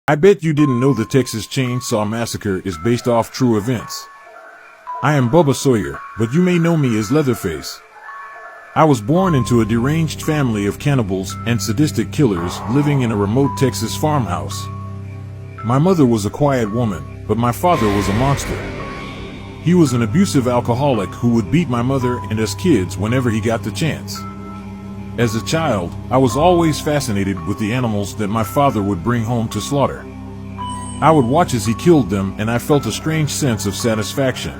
I bet you didn't know the Texas Chainsaw Massacre is based off true events. I am Bubba Sawyer, but you may know me as Leatherface. I was born into a deranged family of cannibals and sadistic killers living in a remote Texas farmhouse. My mother was a quiet woman, but my father was a monster. He was an abusive alcoholic who would beat my mother and us kids whenever he got the chance. As a child, I was always fascinated with the animals that my father would bring home to slaughter. I would watch as he killed them, and I felt a strange sense of satisfaction.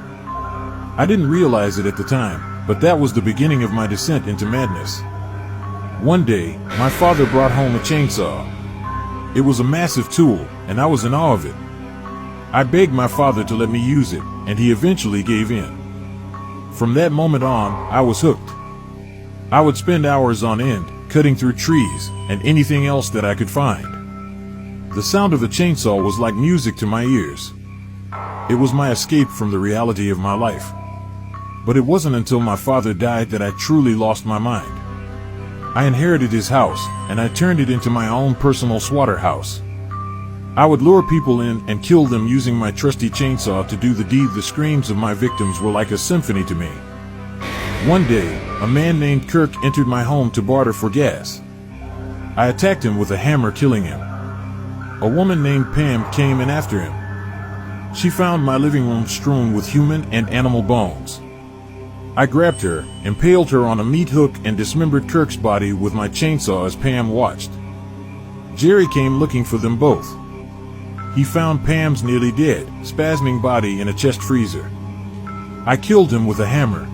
I didn't realize it at the time, but that was the beginning of my descent into madness. One day, my father brought home a chainsaw. It was a massive tool, and I was in awe of it. I begged my father to let me use it, and he eventually gave in. From that moment on, I was hooked. I would spend hours on end, cutting through trees, and anything else that I could find. The sound of a chainsaw was like music to my ears. It was my escape from the reality of my life. But it wasn't until my father died that I truly lost my mind. I inherited his house, and I turned it into my own personal slaughterhouse. I would lure people in and kill them using my trusty chainsaw to do the deed. The screams of my victims were like a symphony to me. One day, a man named Kirk entered my home to barter for gas. I attacked him with a hammer, killing him. A woman named Pam came in after him. She found my living room strewn with human and animal bones. I grabbed her, impaled her on a meat hook, and dismembered Kirk's body with my chainsaw as Pam watched. Jerry came looking for them both. He found Pam's nearly dead, spasming body in a chest freezer. I killed him with a hammer.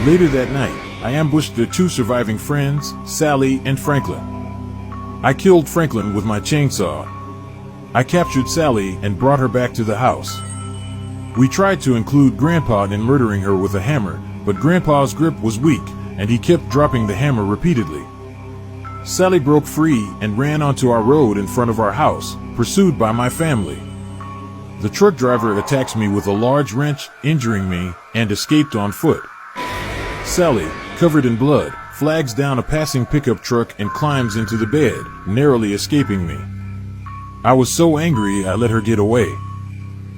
Later that night, I ambushed their two surviving friends, Sally and Franklin. I killed Franklin with my chainsaw. I captured Sally and brought her back to the house. We tried to include Grandpa in murdering her with a hammer, but Grandpa's grip was weak, and he kept dropping the hammer repeatedly. Sally broke free and ran onto our road in front of our house, pursued by my family. The truck driver attacks me with a large wrench, injuring me, and escaped on foot. Sally, covered in blood, flags down a passing pickup truck and climbs into the bed, narrowly escaping me. I was so angry I let her get away.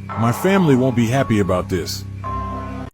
My family won't be happy about this.